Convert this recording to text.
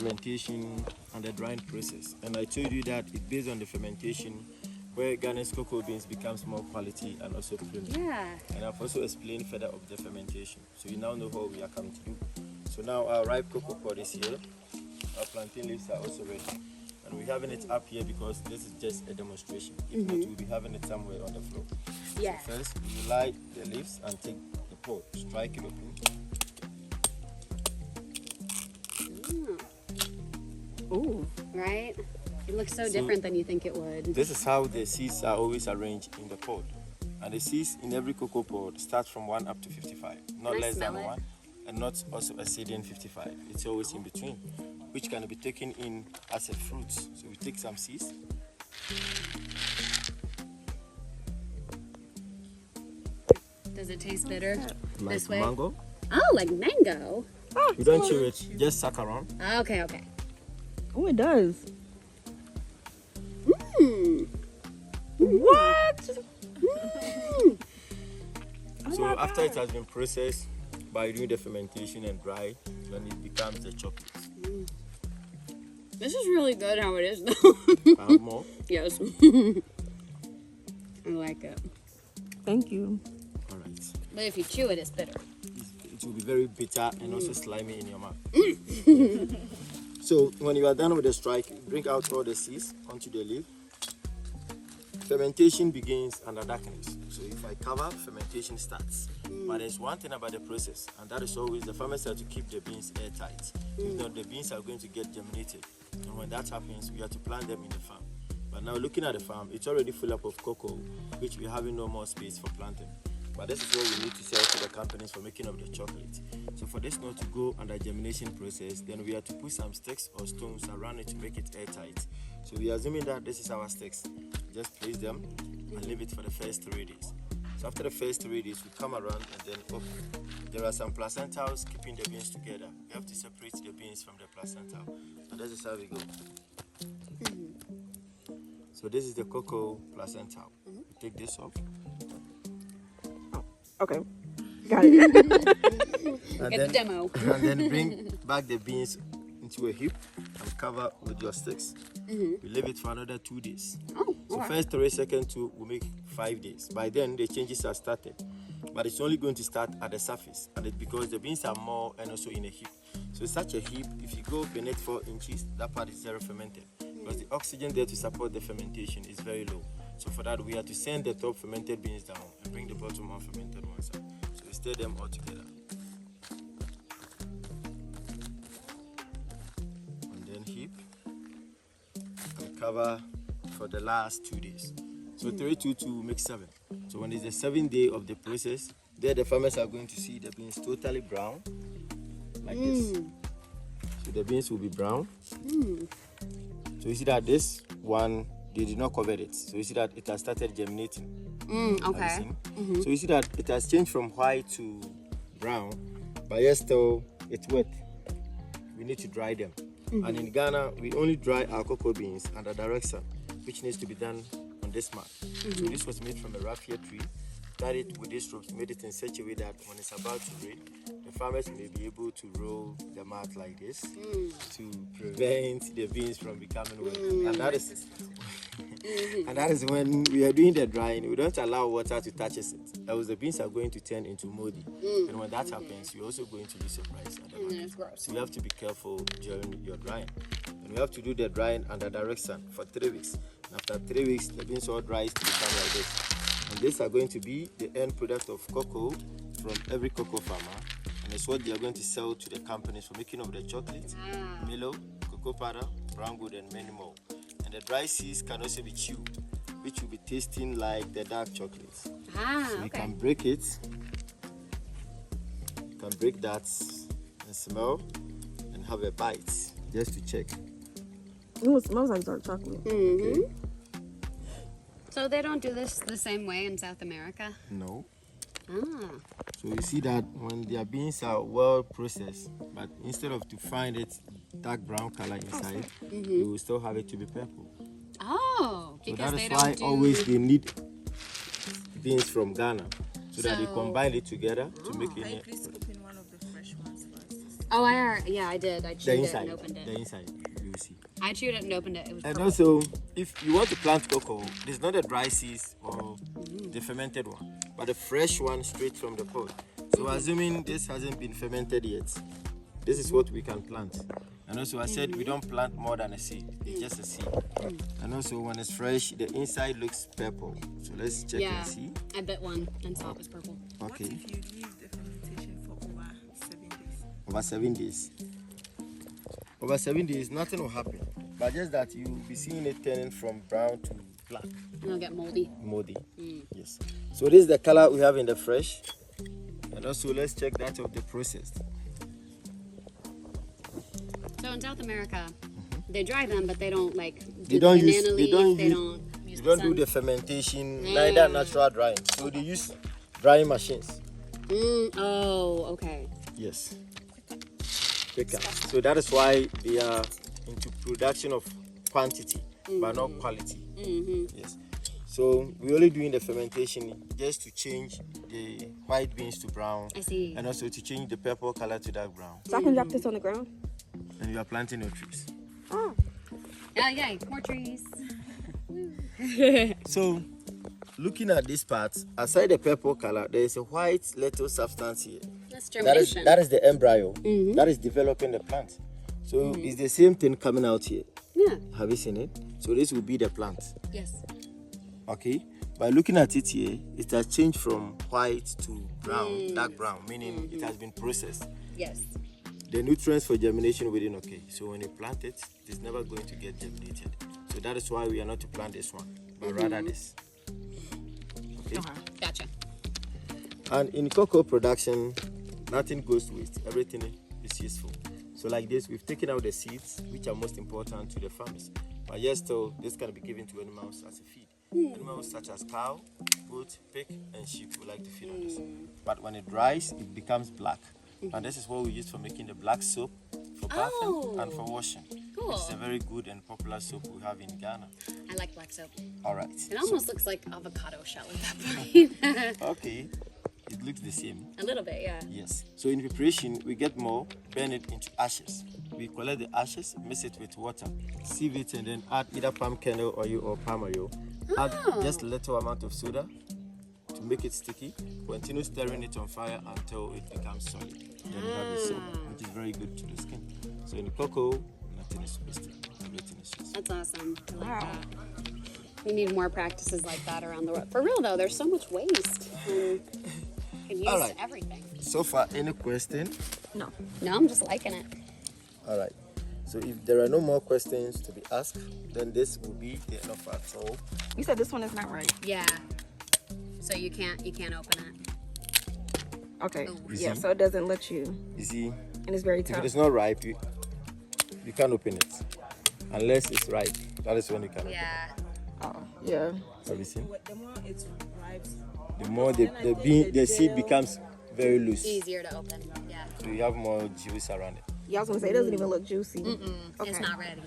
fermentation and the drying process. And I told you that it's based on the fermentation where Ghanaian's cocoa beans becomes more quality and also premium. Yeah. And I've also explained further of the fermentation. So you now know what we are coming to do. So now our ripe cocoa pod is here. Our plantain leaves are also ready. And we're having it up here because this is just a demonstration. If not, we'll be having it somewhere on the floor. Yeah. So first, you light the leaves and take the pod, strike it open. Ooh, right? It looks so different than you think it would. This is how the seeds are always arranged in the pod. And the seeds in every cocoa pod start from 1 up to 55. Not less than 1 and not also exceeding 55. It's always in between, which can be taken in as a fruit. So we take some seeds. Does it taste bitter Like this way? mango. Oh, like mango. You don't chew it, just suck around. Okay, okay. Oh, it does. Mmm. What? So after it has been processed by doing the fermentation and dry, then it becomes the chocolate. This is really good how it is though. More? Yes. I like it. Thank you. All right. But if you chew it, it's bitter. It will be very bitter and also slimy in your mouth. So when you are done with the strike, bring out all the seeds onto the leaf. Fermentation begins under darkness. So if I cover, fermentation starts. But there's one thing about the process, and that is always the farmers have to keep the beans airtight. If not, the beans are going to get germinated. And when that happens, we have to plant them in the farm. But now looking at the farm, it's already full up of cocoa, which we having no more space for planting. But this is what we need to sell to the companies for making of the chocolate. So for this not to go under germination process, then we have to put some sticks or stones around it to make it airtight. So we are assuming that this is our sticks. Just place them and leave it for the first 3 days. So after the first 3 days, we come around and then there are some placentals keeping the beans together. We have to separate the beans from the placental. And this is how we go. So this is the cocoa placental. We take this off. Okay. Got it. And Get the demo. And then bring back the beans into a heap and cover with your sticks. We leave it for another 2 days. So first 3 seconds to will make 5 days. By then the changes are started, but it's only going to start at the surface, and it's because the beans are more and also in a heap. So such a heap, if you go beneath 4 inches, that part is zero fermented because the oxygen there to support the fermentation is very low. So for that we have to send the top fermented beans down and bring the bottom unfermented ones up. So we stir them all together. And then heap and cover for the last 2 days. So 3, 2, 2 will make 7. So when it's the 7th day of the process, there the farmers are going to see the beans totally brown, like this. So the beans will be brown. So you see that this one, they did not cover it. So you see that it has started germinating. Okay. So you see that it has changed from white to brown, but yet still it's wet. We need to dry them. And in Ghana, we only dry our cocoa beans under direct sun, which needs to be done on this mat. So this was made from a raffia tree. Tied it with these ropes, made it in such a way that when it's about to rain, the farmers may be able to roll the mat like this to prevent the beans from becoming wet. And that is and that is when we are doing the drying. We don't allow water to touch it, else the beans are going to turn into moldy. And when that happens, you're also going to lose your price at the market. So you have to be careful during your drying. And we have to do the drying under direct sun for 3 weeks. And after 3 weeks, the beans all dries to become like this. And these are going to be the end product of cocoa from every cocoa farmer. And it's what they are going to sell to the companies for making of the chocolate, Milo, cocoa powder, brown gold, and many more. And the dry seeds can also be chewed, which will be tasting like the dark chocolates. So you can break it. You can break that and smell and have a bite just to check. It smells like dark chocolate. Okay. So they don't do this the same way in South America? No. So you see that when their beans are well processed, but instead of to find it dark brown color inside, you will still have it to be purple. Oh, So because that they is don't why do... always they need beans from Ghana, so that they combine it together to make it. Please open one of the fresh ones first. Oh, I did. I The chewed it inside. and opened The it. inside. You will see. I chewed it and opened it. It was And purple. also, if you want to plant cocoa, there's not a dry seeds or the fermented one, but a fresh one straight from the pod. So assuming this hasn't been fermented yet, this is what we can plant. And also I said we don't plant more than a seed, it's just a seed. And also when it's fresh, the inside looks purple. So let's check Yeah, and see. I bit one and saw it was purple. Okay, What if you leave the fermentation for over 7 days? over 7 days. Over 7 days, nothing will happen. But just that you'll be seeing it turning from brown to black. And it'll get moldy. Moldy. Yes. So this is the color we have in the fresh. And also let's check that of the processed. So in South America, they dry them, but they don't like do They don't the use banana they leaf, don't they use don't use they don't the do sun. the fermentation, neither natural drying. So they use drying machines. Oh, okay. Yes. Quicker. So that is why they are into production of quantity, but not quality. Yes. So we're only doing the fermentation just to change the white beans to brown. I see. And also to change the purple color to dark brown. So I can drop this on the ground? And you are planting your trees. Oh. Yeah, yay, more trees. So looking at this part, aside the purple color, there is a white little substance here. That's That is, germination. that is the embryo that is developing the plant. So it's the same thing coming out here. Yeah. Have you seen it? So this will be the plant. Yes. Okay. By looking at it here, it has changed from white to brown, dark brown, meaning it has been processed. Yes. The nutrients for germination within okay. So when you plant it, it is never going to get germinated. So that is why we are not to plant this one, but rather this. Okay. Gotcha. And in cocoa production, nothing goes to waste. Everything is useful. So like this, we've taken out the seeds, which are most important to the farmers. But yes, still, this can be given to animals as a feed. Animals such as cow, goat, pig, and sheep would like to feed on this. But when it dries, it becomes black. And this is what we use for making the black soap, for bathing, and for washing. Cool. It's a very good and popular soap we have in Ghana. I like black soap. All right. It almost looks like avocado shell at that point. Okay. It looks the same. A little bit, yeah. Yes. So in preparation, we get more, burn it into ashes. We collect the ashes, mix it with water, sieve it, and then add either palm kernel oil or palm oil. Add just a little amount of soda to make it sticky. Continue stirring it on fire until it becomes solid. Then you have the soap, which is very good to the skin. So in the cocoa, nothing is wasted. Everything is used. That's awesome. I like that. We need more practices like that around the world. For real though, there's so much waste. And can use All right. everything. So far, any question? No. No, I'm just liking it. All right. So if there are no more questions to be asked, then this will be the end of our talk. You said this one is not right. Yeah. So you can't open it. Okay. Oh. Yeah, see? so it doesn't let you, You see, and it's very if tough. it is not ripe, you can't open it. Unless it's ripe. That is when you can Yeah. Oh, yeah. Have you seen? The more it rips, The more the seed becomes very loose. Easier to open. Yeah. So you have more juice around it. Yeah, I was gonna say it doesn't even look juicy. It's not ready.